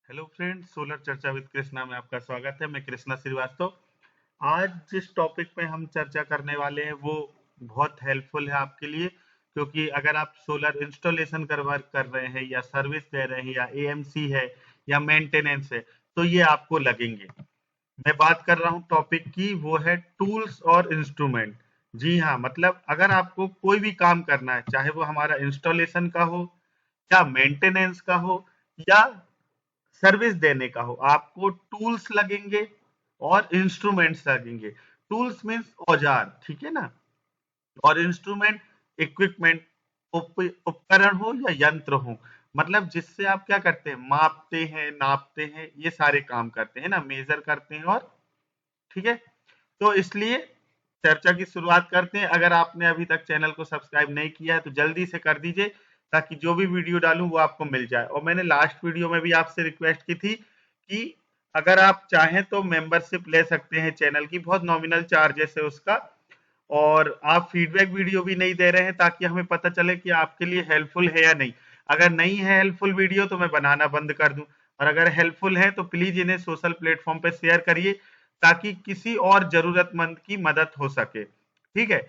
Hello friends, solar चर्चा with Krishna में आपका स्वागत है। मैं कृष्णा श्रीवास्तव। आज जिस टॉपिक पे हम चर्चा करने वाले हैं वो बहुत हेल्पफुल है आपके लिए, क्योंकि अगर आप सोलर इंस्टॉलेशन करवा कर रहे हैं या सर्विस दे रहे हैं या एएमसी है या मेंटेनेंस है तो ये आपको लगेंगे। मैं बात कर रहा हूँ टॉपिक की, वो है टूल्स और इंस्ट्रूमेंट। जी हाँ, मतलब अगर आपको कोई भी काम करना है, चाहे वो हमारा इंस्टॉलेशन का हो या मेंटेनेंस का हो या सर्विस देने का हो, आपको टूल्स लगेंगे और इंस्ट्रूमेंट्स लगेंगे। टूल्स मीन्स औजार, ठीक है ना। और इंस्ट्रूमेंट इक्विपमेंट, उपकरण हो या यंत्र हो, मतलब जिससे आप क्या करते हैं, मापते हैं, नापते हैं, ये सारे काम करते हैं ना, मेजर करते हैं। और ठीक है, तो इसलिए चर्चा की शुरुआत करते हैं। अगर आपने अभी तक चैनल को सब्सक्राइब नहीं किया है तो जल्दी से कर दीजिए, ताकि जो भी वीडियो डालूं वो आपको मिल जाए। और मैंने लास्ट वीडियो में भी आपसे रिक्वेस्ट की थी कि अगर आप चाहें तो मेंबरशिप ले सकते हैं चैनल की, बहुत नॉमिनल चार्जेस है उसका। और आप फीडबैक वीडियो भी नहीं दे रहे हैं, ताकि हमें पता चले कि आपके लिए हेल्पफुल है या नहीं। अगर नहीं है हेल्पफुल वीडियो तो मैं बनाना बंद कर दूं, और अगर हेल्पफुल है तो प्लीज इन्हें सोशल प्लेटफॉर्म पे शेयर करिए, ताकि किसी और जरूरतमंद की मदद हो सके। ठीक है।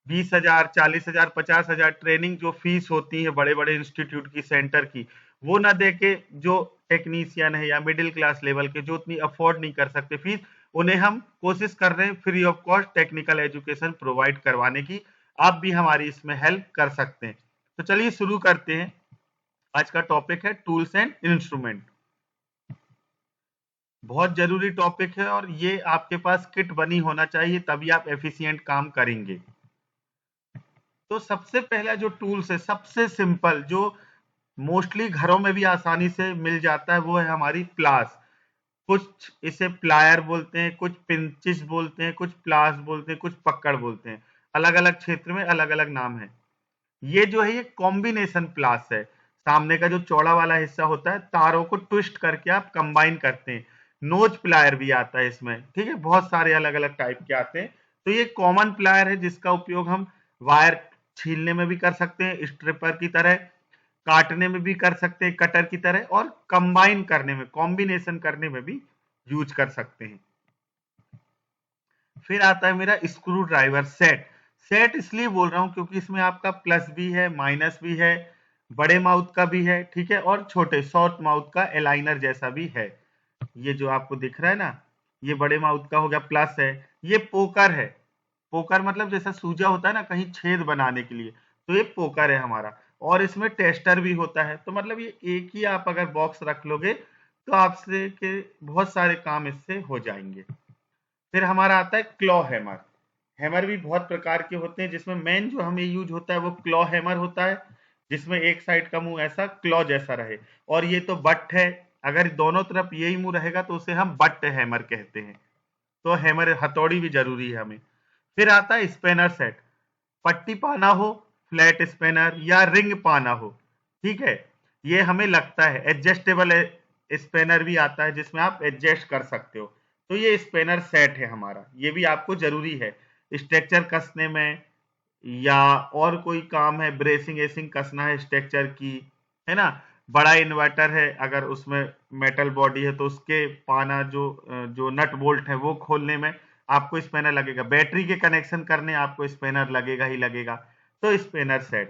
20,000, 40,000, 50,000 ट्रेनिंग जो फीस होती है बड़े बड़े इंस्टीट्यूट की, सेंटर की, वो ना दे के जो टेक्नीशियन है या मिडिल क्लास लेवल के जो उतनी अफोर्ड नहीं कर सकते फीस, उन्हें हम कोशिश कर रहे हैं free of cost technical education provide करवाने की। आप भी हमारी इसमें हेल्प कर सकते हैं। तो चलिए शुरू करते हैं। आज का टॉपिक है टूल्स एंड इंस्ट्रूमेंट। बहुत जरूरी टॉपिक है, और ये आपके पास किट बनी होना चाहिए, तभी आप एफिशिएंट काम करेंगे। तो सबसे पहला जो टूल्स है, सबसे सिंपल, जो मोस्टली घरों में भी आसानी से मिल जाता है, वो है हमारी प्लास। कुछ इसे प्लायर बोलते हैं, कुछ पिंचिस बोलते हैं, कुछ प्लास बोलते हैं, कुछ पकड़ बोलते हैं। अलग अलग क्षेत्र में अलग अलग नाम है। ये जो है ये कॉम्बिनेशन प्लास है। सामने का जो चौड़ा वाला हिस्सा होता है, तारों को ट्विस्ट करके आप कंबाइन करते हैं। नोज प्लायर भी आता है इसमें, ठीक है, बहुत सारे अलग अलग टाइप के आते हैं। तो ये कॉमन प्लायर है, जिसका उपयोग हम वायर छीलने में भी कर सकते हैं स्ट्रिपर की तरह, काटने में भी कर सकते हैं कटर की तरह, और कंबाइन करने में, कॉम्बिनेशन करने में भी यूज कर सकते हैं। फिर आता है मेरा स्क्रू ड्राइवर सेट। सेट इसलिए बोल रहा हूं क्योंकि इसमें आपका प्लस भी है, माइनस भी है, बड़े माउथ का भी है, ठीक है, और छोटे शॉर्ट माउथ का एलाइनर जैसा भी है। ये जो आपको दिख रहा है ना, ये बड़े माउथ का हो गया, प्लस है। ये पोकर है। पोकर मतलब जैसा सूजा होता है ना कहीं छेद बनाने के लिए, तो ये पोकर है हमारा। और इसमें टेस्टर भी होता है। तो मतलब ये एक ही आप अगर बॉक्स रख लोगे तो आपसे के बहुत सारे काम इससे हो जाएंगे। फिर हमारा आता है क्लॉ हैमर। हैमर भी बहुत प्रकार के होते हैं, जिसमें मेन जो हमें यूज होता है वो क्लॉ हैमर होता है, जिसमें एक साइड का मुंह ऐसा क्लॉ जैसा रहे। और ये तो बट है, अगर दोनों तरफ यही मुंह रहेगा तो उसे हम बट हैमर कहते हैं। तो हैमर, हथौड़ी भी जरूरी है हमें। फिर आता है स्पेनर सेट। पट्टी पाना हो, फ्लैट स्पेनर, या रिंग पाना हो, ठीक है, ये हमें लगता है। एडजस्टेबल स्पेनर भी आता है, जिसमें आप एडजस्ट कर सकते हो। तो ये स्पेनर सेट है हमारा, ये भी आपको जरूरी है स्ट्रक्चर कसने में, या और कोई काम है, ब्रेसिंग एसिंग कसना है स्ट्रक्चर की, है ना। बड़ा इन्वर्टर है, अगर उसमें मेटल बॉडी है तो उसके पाना, जो नट बोल्ट है वो खोलने में आपको स्पेनर लगेगा। बैटरी के कनेक्शन करने आपको स्पेनर लगेगा ही लगेगा। तो स्पेनर सेट।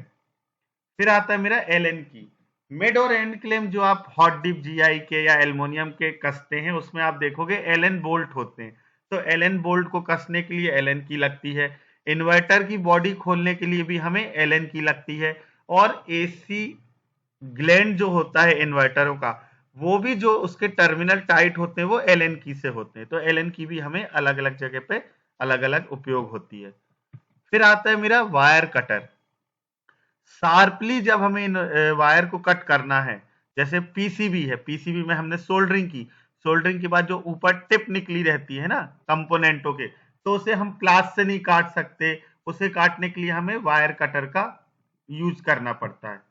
फिर आता है मेरा एल एन की। मिड और एंड क्लेम जो आप हॉट डिप जीआई के या एल्युमिनियम के कसते हैं, उसमें आप देखोगे एल एन बोल्ट होते हैं। तो एल एन बोल्ट को कसने के लिए एल एन की लगती है। इन्वर्टर की बॉडी खोलने के लिए भी हमें एल एन की लगती है। और एसी ग्लैंड जो होता है इन्वर्टरों का, वो भी जो उसके टर्मिनल टाइट होते हैं वो एल एन की से होते हैं। तो एल एन की भी हमें अलग अलग जगह पे अलग अलग उपयोग होती है। फिर आता है मेरा वायर कटर। शार्पली जब हमें वायर को कट करना है, जैसे पीसीबी है, पीसीबी में हमने सोल्डरिंग की, सोल्डरिंग के बाद जो ऊपर टिप निकली रहती है ना कंपोनेंटों के, तो उसे हम प्लास से नहीं काट सकते। उसे काटने के लिए हमें वायर कटर का यूज करना पड़ता है।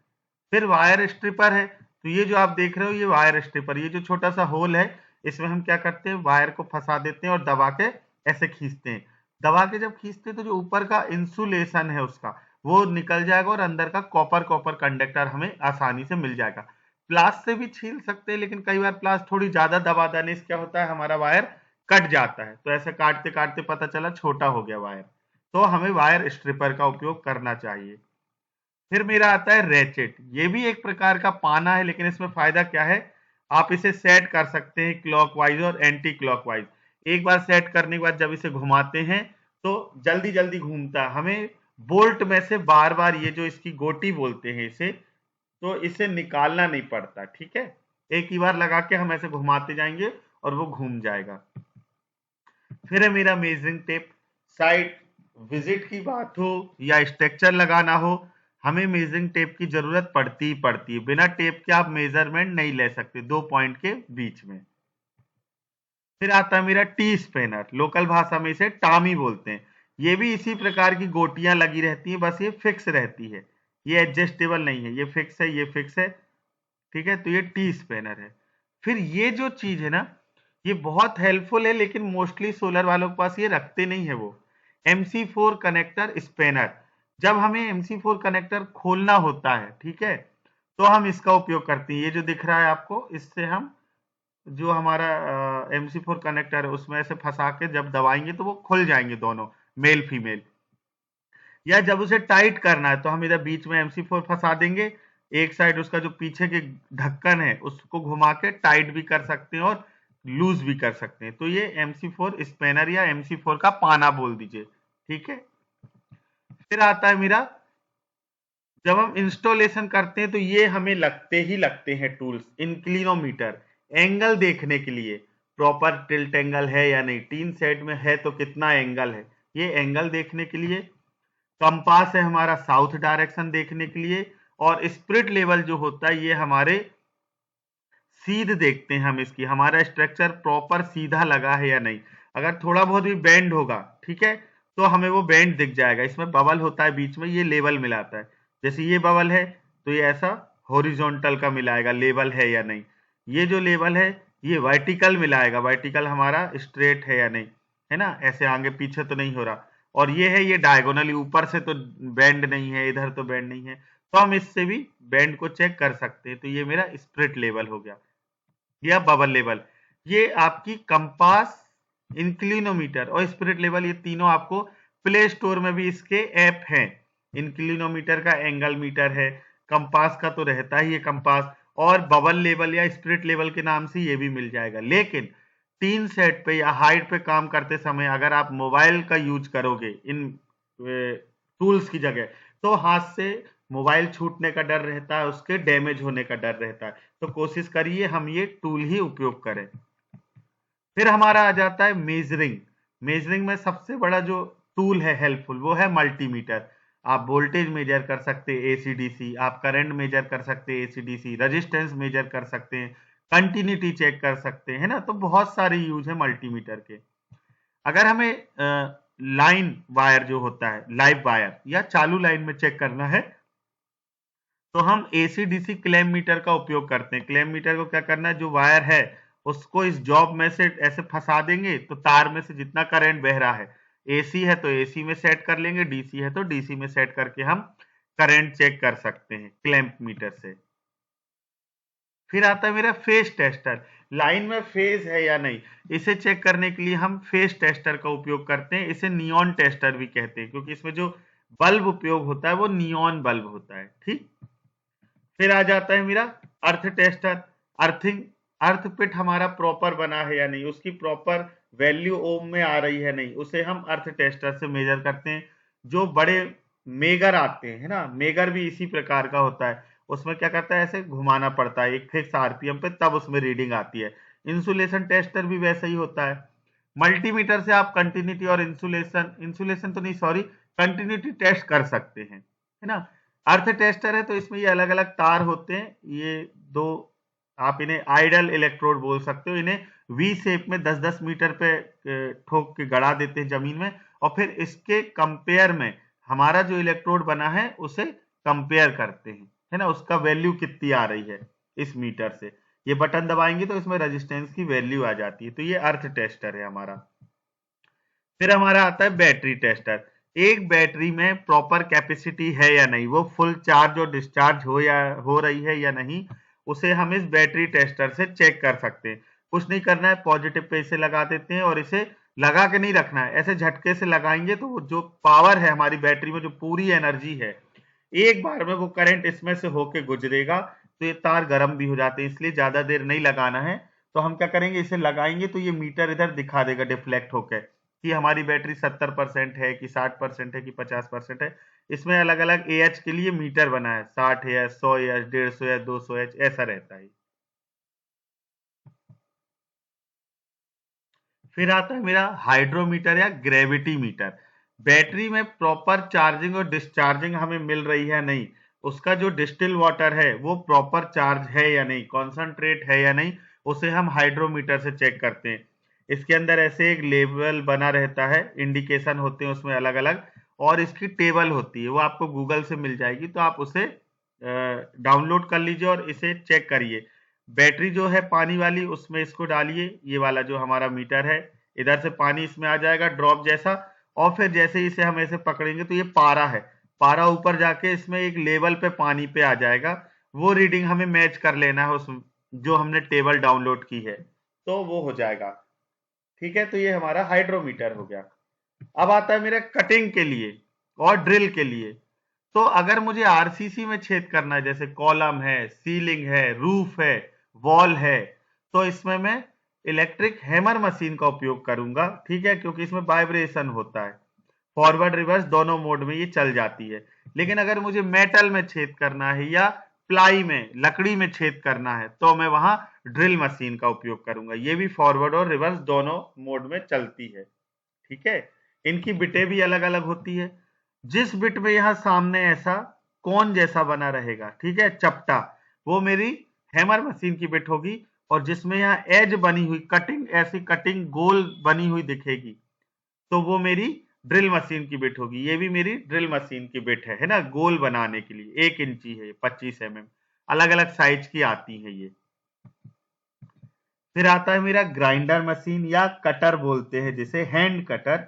फिर वायर स्ट्रिपर है। तो ये जो आप देख रहे हो, ये वायर स्ट्रिपर, ये जो छोटा सा होल है, इसमें हम क्या करते हैं, वायर को फंसा देते हैं और दबा के ऐसे खींचते हैं। दबा के जब खींचते हैं तो जो ऊपर का इंसुलेशन है उसका, वो निकल जाएगा, और अंदर का कॉपर कॉपर कंडक्टर हमें आसानी से मिल जाएगा। प्लास से भी छील सकते हैं, लेकिन कई बार प्लास थोड़ी ज्यादा दबा देने से क्या होता है, हमारा वायर कट जाता है। तो ऐसे काटते काटते पता चला छोटा हो गया वायर, तो हमें वायर स्ट्रिपर का उपयोग करना चाहिए। फिर मेरा आता है रेचेट। ये भी एक प्रकार का पाना है, लेकिन इसमें फायदा क्या है, आप इसे सेट कर सकते हैं क्लॉकवाइज और एंटी क्लॉकवाइज। एक बार सेट करने के बाद जब इसे घुमाते हैं तो जल्दी जल्दी घूमता है, हमें बोल्ट में से बार बार, ये जो इसकी गोटी बोलते हैं इसे, तो इसे निकालना नहीं पड़ता। ठीक है, एक ही बार लगा के हम ऐसे घुमाते जाएंगे और वो घूम जाएगा। फिर है मेरा मेजरिंग टेप। साइट विजिट की बात हो या स्ट्रक्चर लगाना हो, हमें मेजरिंग टेप की जरूरत पड़ती ही पड़ती है। बिना टेप के आप मेजरमेंट नहीं ले सकते दो पॉइंट के बीच में। फिर आता है मेरा टी स्पेनर, लोकल भाषा में इसे टामी बोलते हैं। ये भी इसी प्रकार की गोटियां लगी रहती हैं, बस ये फिक्स रहती है, ये एडजस्टेबल नहीं है, ये फिक्स है, ये फिक्स है। ठीक है, तो ये टी स्पेनर है। फिर ये जो चीज है ना, ये बहुत हेल्पफुल है, लेकिन मोस्टली सोलर वालों के पास ये रखते नहीं है, वो MC4 कनेक्टर स्पेनर। जब हमें MC4 कनेक्टर खोलना होता है, ठीक है, तो हम इसका उपयोग करते हैं। ये जो दिख रहा है आपको, इससे हम जो हमारा MC4 कनेक्टर है उसमें ऐसे फंसा के जब दबाएंगे तो वो खुल जाएंगे दोनों, मेल फीमेल। या जब उसे टाइट करना है तो हम इधर बीच में MC4 फंसा देंगे, एक साइड उसका जो पीछे के ढक्कन है उसको घुमा के टाइट भी कर सकते हैं और लूज भी कर सकते हैं। तो ये MC4 स्पेनर या MC4 का पाना बोल दीजिए। ठीक है, फिर आता है मेरा, जब हम इंस्टॉलेशन करते हैं तो ये हमें लगते ही लगते हैं टूल्स। इंक्लिनोमीटर, एंगल देखने के लिए, प्रॉपर टिल्ट एंगल है या नहीं, टीन सेट में है तो कितना एंगल है, ये एंगल देखने के लिए। कंपास है हमारा साउथ डायरेक्शन देखने के लिए। और स्पिरिट लेवल जो होता है, ये हमारे सीध देखते हैं हम इसकी, हमारा स्ट्रक्चर प्रॉपर सीधा लगा है या नहीं। अगर थोड़ा बहुत भी बेंड होगा, ठीक है, तो हमें वो बेंड दिख जाएगा। इसमें बबल होता है बीच में, ये लेवल मिलाता है। जैसे ये बबल है तो ये ऐसा हॉरिजॉन्टल का मिलाएगा, लेवल है या नहीं। ये जो लेवल है ये वर्टिकल मिलाएगा, वर्टिकल हमारा स्ट्रेट है या नहीं, है ना, ऐसे आगे पीछे तो नहीं हो रहा। और ये है, ये डायगोनली ऊपर से तो बेंड नहीं है, इधर तो बेंड नहीं है, तो हम इससे भी बेंड को चेक कर सकते हैं। तो ये मेरा स्पिरिट लेवल हो गया या बबल लेवल। ये आपकी कंपास, इंक्लिनोमीटर और स्पिरिट लेवल, ये तीनों आपको प्ले स्टोर में भी इसके ऐप हैं। इंक्लिनोमीटर का एंगल मीटर है, कंपास का तो रहता ही है कंपास, और बबल लेवल या स्पिरिट लेवल के नाम से ये भी मिल जाएगा। लेकिन टीन सेट पे या हाइट पे काम करते समय अगर आप मोबाइल का यूज करोगे इन टूल्स की जगह, तो हाथ से मोबाइल छूटने का डर रहता है, उसके डैमेज होने का डर रहता है। तो कोशिश करिए हम ये टूल ही उपयोग करें। फिर हमारा आ जाता है मेजरिंग। मेजरिंग में सबसे बड़ा जो टूल है हेल्पफुल, वो है मल्टीमीटर। आप वोल्टेज मेजर कर सकते हैं AC/DC, आप करंट मेजर कर सकते हैं AC/DC, रेजिस्टेंस मेजर कर सकते हैं, कंटिन्यूटी चेक कर सकते हैं, है ना। तो बहुत सारे यूज है मल्टीमीटर के। अगर हमें लाइन वायर जो होता है, लाइव वायर या चालू लाइन में चेक करना है, तो हम AC/DC क्लैम्प मीटर का उपयोग करते हैं। क्लैम्प मीटर को क्या करना है, जो वायर है उसको इस जॉब में से ऐसे फंसा देंगे, तो तार में से जितना करंट बह रहा है, AC है तो AC में सेट कर लेंगे, DC है तो DC में सेट करके हम करंट चेक कर सकते हैं क्लैम्प मीटर से। फिर आता है मेरा फेज टेस्टर। लाइन में फेज है या नहीं, इसे चेक करने के लिए हम फेज टेस्टर का उपयोग करते हैं। इसे नियॉन टेस्टर भी कहते हैं, क्योंकि इसमें जो बल्ब उपयोग होता है वो नियॉन बल्ब होता है। ठीक, फिर आ जाता है मेरा अर्थ टेस्टर। अर्थिंग, अर्थ पिट हमारा प्रॉपर बना है या नहीं, उसकी प्रॉपर वैल्यू ओम में आ रही है नहीं, उसे हम अर्थ टेस्टर से मेजर करते हैं। जो बड़े मेगर आते हैं, है ना, मेगर भी इसी प्रकार का होता है। उसमें क्या करता है, ऐसे घुमाना पड़ता है एक फिक्स RPM पे, तब उसमें रीडिंग आती है। इंसुलेशन टेस्टर भी वैसा ही होता है। मल्टीमीटर से आप कंटिन्यूटी और इंसुलेशन, इंसुलेशन तो नहीं सॉरी, कंटिन्यूटी टेस्ट कर सकते हैं, है ना। अर्थ टेस्टर है तो इसमें ये अलग अलग तार होते हैं, ये दो, आप इन्हें आइडल इलेक्ट्रोड बोल सकते हो। इन्हें वी शेप में 10-10 मीटर पे ठोक के गड़ा देते हैं जमीन में, और फिर इसके कंपेयर में हमारा जो इलेक्ट्रोड बना है उसे कंपेयर करते हैं, है ना, उसका वैल्यू कितनी आ रही है इस मीटर से। ये बटन दबाएंगे तो इसमें रेजिस्टेंस की वैल्यू आ जाती है। तो ये अर्थ टेस्टर है हमारा। फिर हमारा आता है बैटरी टेस्टर। एक बैटरी में प्रॉपर कैपेसिटी है या नहीं, वो फुल चार्ज और डिस्चार्ज हो या हो रही है या नहीं, उसे हम इस बैटरी टेस्टर से चेक कर सकते हैं। कुछ नहीं करना है, पॉजिटिव पे इसे लगा देते हैं और इसे लगा के नहीं रखना है, ऐसे झटके से लगाएंगे तो जो पावर है हमारी बैटरी में, जो पूरी एनर्जी है, एक बार में वो करंट इसमें से होके गुजरेगा। तो ये तार गर्म भी हो जाते हैं, इसलिए ज्यादा देर नहीं लगाना है। तो हम क्या करेंगे, इसे लगाएंगे तो ये मीटर इधर दिखा देगा डिफ्लेक्ट होकर कि हमारी बैटरी 70% है कि 60% है कि 50% है। इसमें अलग अलग एएच के लिए मीटर बना है, 60 एच, 100 एच, 150 एच, 200 एच, ऐसा रहता है। फिर आता है मेरा हाइड्रोमीटर या ग्रेविटी मीटर। बैटरी में प्रॉपर चार्जिंग और डिस्चार्जिंग हमें मिल रही है नहीं, उसका जो डिस्टिल वाटर है वो प्रॉपर चार्ज है या नहीं, कॉन्सेंट्रेट है या नहीं, उसे हम हाइड्रोमीटर से चेक करते हैं। इसके अंदर ऐसे एक लेवल बना रहता है, इंडिकेशन होते हैं उसमें अलग अलग, और इसकी टेबल होती है, वो आपको गूगल से मिल जाएगी, तो आप उसे डाउनलोड कर लीजिए और इसे चेक करिए। बैटरी जो है पानी वाली, उसमें इसको डालिए, ये वाला जो हमारा मीटर है, इधर से पानी इसमें आ जाएगा ड्रॉप जैसा, और फिर जैसे ही इसे हम ऐसे पकड़ेंगे तो ये पारा है, पारा ऊपर जाके इसमें एक लेवल पे पानी पे आ जाएगा। वो रीडिंग हमें मैच कर लेना है उस जो हमने टेबल डाउनलोड की है, तो वो हो जाएगा। ठीक है, तो ये हमारा हाइड्रोमीटर हो गया। अब आता है मेरा कटिंग के लिए और ड्रिल के लिए। तो अगर मुझे आरसीसी में छेद करना है, जैसे कॉलम है, सीलिंग है, रूफ है, वॉल है, तो इसमें मैं इलेक्ट्रिक हैमर मशीन का उपयोग करूंगा। ठीक है, क्योंकि इसमें वाइब्रेशन होता है, फॉरवर्ड रिवर्स दोनों मोड में ये चल जाती है। लेकिन अगर मुझे मेटल में छेद करना है या प्लाई में, लकड़ी में छेद करना है, तो मैं वहां ड्रिल मशीन का उपयोग करूंगा। ये भी फॉरवर्ड और रिवर्स दोनों मोड में चलती है। ठीक है, इनकी बिटें भी अलग अलग होती है। जिस बिट में यहां सामने ऐसा कौन जैसा बना रहेगा, ठीक है, चपटा, वो मेरी हैमर मशीन की बिट होगी। और जिसमें यहाँ एज बनी हुई, कटिंग, ऐसी कटिंग गोल बनी हुई दिखेगी, तो वो मेरी ड्रिल मशीन की बिट होगी। ये भी मेरी ड्रिल मशीन की बिट है ना, गोल बनाने के लिए 1 इंची है, 25 mm, अलग अलग साइज की आती है ये। फिर आता है मेरा ग्राइंडर मशीन या कटर बोलते हैं जिसे, हैंड कटर।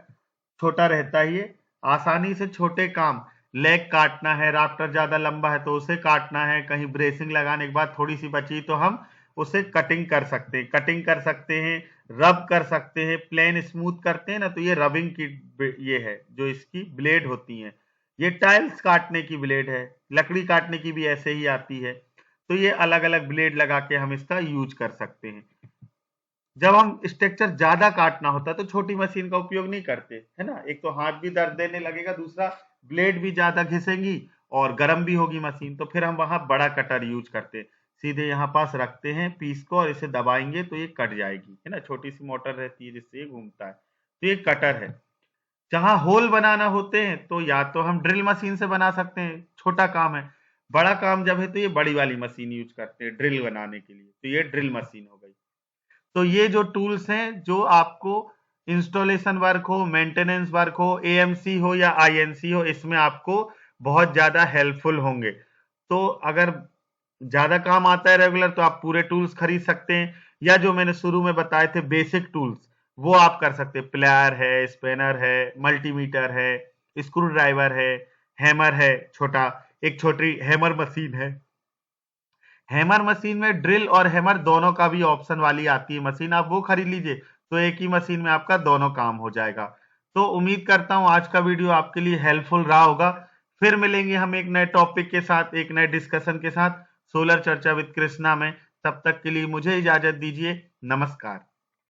छोटा रहता है ये, आसानी से छोटे काम, लेग काटना है, राफ्टर ज्यादा लंबा है तो उसे काटना है, कहीं ब्रेसिंग लगाने के बाद थोड़ी सी बची तो हम उसे कटिंग कर सकते हैं, कटिंग कर सकते हैं, रब कर सकते हैं, प्लेन स्मूथ करते हैं ना, तो ये रबिंग की ये है जो इसकी ब्लेड होती है। ये टाइल्स काटने की ब्लेड है, लकड़ी काटने की भी ऐसे ही आती है। तो ये अलग अलग ब्लेड लगा के हम इसका यूज कर सकते हैं। जब हम स्ट्रक्चर ज्यादा काटना होता है तो छोटी मशीन का उपयोग नहीं करते, है ना, एक तो हाथ भी दर्द देने लगेगा, दूसरा ब्लेड भी ज्यादा घिसेंगी और गर्म भी होगी मशीन, तो फिर हम वहां बड़ा कटर यूज करते हैं। सीधे यहाँ पास रखते हैं पीस को और इसे दबाएंगे तो ये कट जाएगी, है ना, छोटी सी मोटर रहती है जिससे ये घूमता है, तो ये कटर है। जहां होल बनाना होते हैं तो या तो हम ड्रिल मशीन से बना सकते हैं, छोटा काम है। बड़ा काम जब है तो ये बड़ी वाली मशीन यूज करते हैं ड्रिल बनाने के लिए, तो ये ड्रिल मशीन हो गई। तो ये जो टूल्स हैं जो आपको इंस्टॉलेशन वर्क हो, मेंटेनेंस वर्क हो, एएमसी हो या आईएनसी हो, इसमें आपको बहुत ज्यादा हेल्पफुल होंगे। तो अगर ज्यादा काम आता है रेगुलर तो आप पूरे टूल्स खरीद सकते हैं, या जो मैंने शुरू में बताए थे बेसिक टूल्स, वो आप कर सकते हैं। प्लायर है, स्पेनर है, मल्टीमीटर है, स्क्रू ड्राइवर है, हैमर है छोटा, एक छोटी हैमर मशीन है। हैमर मशीन में ड्रिल और हैमर दोनों का भी ऑप्शन वाली आती है मशीन, आप वो खरीद लीजिए, तो एक ही मशीन में आपका दोनों काम हो जाएगा। तो उम्मीद करता हूं आज का वीडियो आपके लिए हेल्पफुल रहा होगा। फिर मिलेंगे हम एक नए टॉपिक के साथ, एक नए डिस्कशन के साथ, सोलर चर्चा विद कृष्णा में। तब तक के लिए मुझे इजाजत दीजिए, नमस्कार।